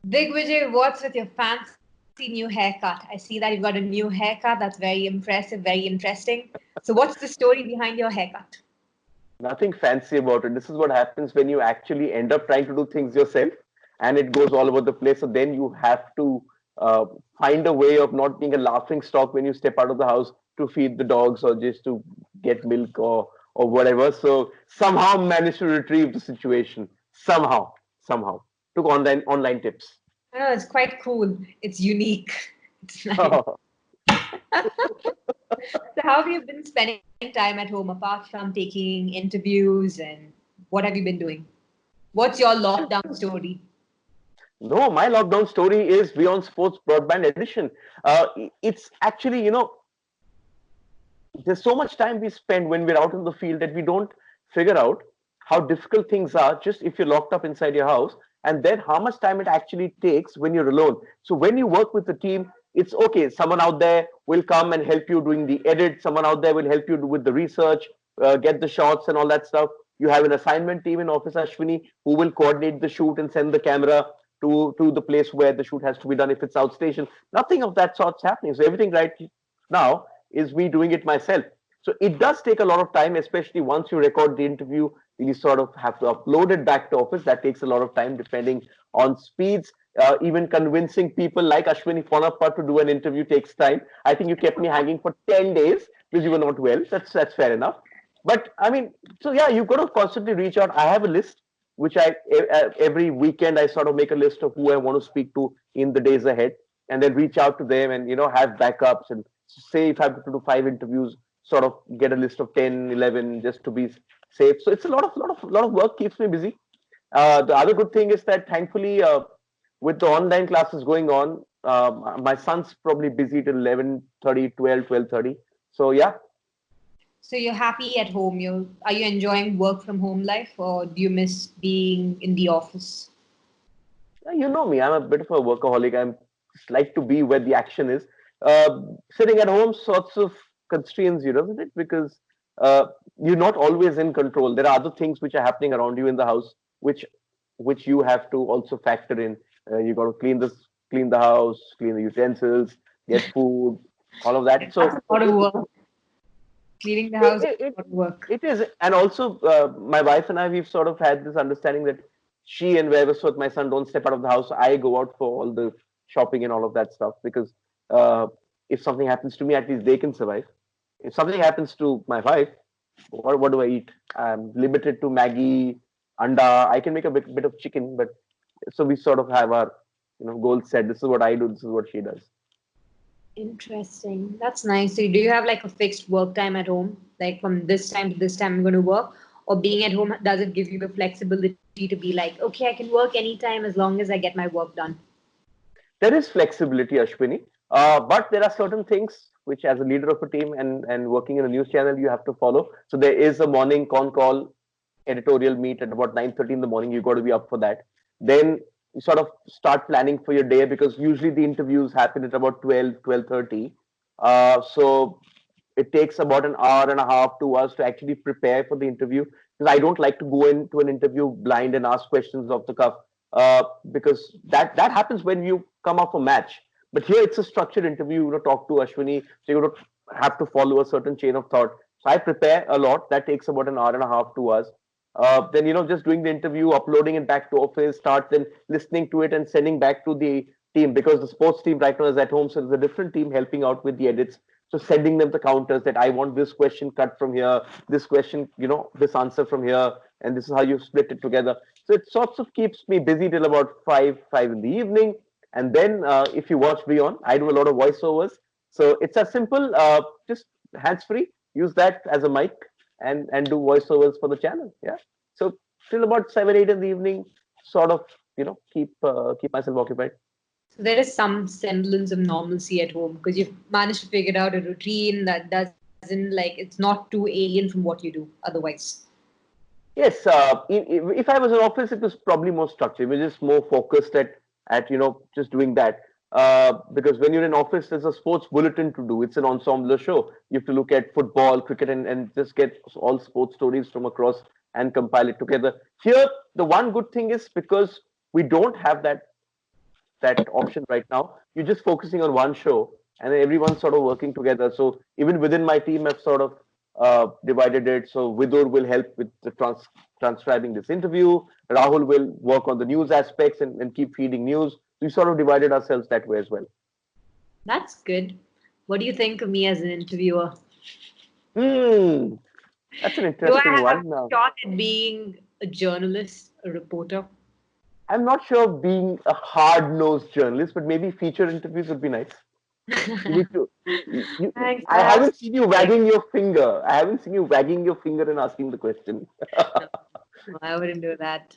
Digvijay, what's with your fancy new haircut? I see that you've got a new haircut. That's very impressive, very interesting. So, what's the story behind your haircut? Nothing fancy about it. This is what happens when you actually end up trying to do things yourself and it goes all over the place. So then you have to uh, find a way of not being a laughing stock when you step out of the house to feed the dogs or just to get milk or whatever. So somehow managed to retrieve the situation. Somehow. Took online tips. I know it's quite cool. It's unique. It's nice. So, how have you been spending time at home apart from taking interviews and what have you been doing? What's your lockdown story? No, my lockdown story is Beyond Sports Broadband Edition. It's actually, there's so much time we spend when we're out in the field that we don't figure out how difficult things are just if you're locked up inside your house, and then how much time it actually takes when you're alone. So when you work with the team, it's okay, someone out there will come and help you doing the edit, someone out there will help you with the research, get the shots and all that stuff. You have an assignment team in office, Ashwini, who will coordinate the shoot and send the camera to the place where the shoot has to be done if it's outstation. Nothing of that sort's happening. So everything right now is me doing it myself. So it does take a lot of time, especially once you record the interview, you sort of have to upload it back to office. That takes a lot of time depending on speeds. Even convincing people like Ashwini Ponappa to do an interview takes time. I think you kept me hanging for 10 days because you were not well. That's fair enough. But I mean, so yeah, you've got to constantly reach out. I have a list which every weekend I sort of make a list of who I want to speak to in the days ahead, and then reach out to them and have backups and say if I have to do 5 interviews, sort of get a list of 10, 11 just to be safe. So it's a lot of work, keeps me busy. The other good thing is that thankfully, with the online classes going on, my son's probably busy till 11:30, 12, 12:30. So yeah. So, you're happy at home. Are you enjoying work from home life or do you miss being in the office? You know me, I'm a bit of a workaholic. I'm just like to be where the action is. Sitting at home sorts of constrains you, doesn't it? Because uh, you're not always in control. There are other things which are happening around you in the house, which you have to also factor in. You got to clean the house, clean the utensils, get food, all of that. That's a So lot of work. Cleaning the it, house is it, a it lot of work. it is, and also my wife and I, we've sort of had this understanding that she and wherever so my son don't step out of the house. I go out for all the shopping and all of that stuff because uh, if something happens to me, at least they can survive. If something happens to my wife, what do I eat? I'm limited to Maggie, anda. I can make a bit of chicken, but so we sort of have our goals set. This is what I do. This is what she does. Interesting. That's nice. So, do you have like a fixed work time at home? Like from this time to this time, I'm going to work? Or being at home, does it give you the flexibility to be like, okay, I can work anytime as long as I get my work done? There is flexibility, Ashwini, but there are certain things which, as a leader of a team and working in a news channel, you have to follow. So there is a morning con call editorial meet at about 9:30 in the morning. You got to be up for that. Then you sort of start planning for your day because usually the interviews happen at about 12, 12:30. So it takes about an hour and a half, 2 hours to actually prepare for the interview because I don't like to go into an interview blind and ask questions off the cuff because that happens when you come off a match. But here it's a structured interview. Talk to Ashwini, so you have to follow a certain chain of thought. So I prepare a lot. That takes about an hour and a half, 2 hours. Then just doing the interview, uploading it back to office, start then listening to it and sending back to the team because the sports team right now is at home, so there's a different team helping out with the edits. So sending them the counters that I want this question cut from here, this question, this answer from here, and this is how you split it together. So it sorts of keeps me busy till about five in the evening. And then if you watch Beyond, I do a lot of voiceovers. So it's a simple, just hands free. Use that as a mic and do voiceovers for the channel. Yeah. So till about 7, 8 in the evening, sort of keep myself occupied. So there is some semblance of normalcy at home because you've managed to figure out a routine that doesn't like it's not too alien from what you do otherwise. Yes, if I was in office, it was probably more structured. It was just more focused at just doing that. Because when you're in office, there's a sports bulletin to do. It's an ensemble show. You have to look at football, cricket, and just get all sports stories from across and compile it together. Here, the one good thing is because we don't have that that option right now. You're just focusing on one show, and then everyone's sort of working together. So even within my team, I've sort of divided it. So Vidur will help with the transcribing this interview. Rahul will work on the news aspects and keep feeding news. We sort of divided ourselves that way as well. That's good. What do you think of me as an interviewer? Hmm, that's an Do I interesting have one. a shot at being a journalist, a reporter? I'm not sure of being a hard-nosed journalist, but maybe feature interviews would be nice. You need to. Thanks. I haven't seen you wagging your finger. I haven't seen you wagging your finger and asking the question. No, I wouldn't do that.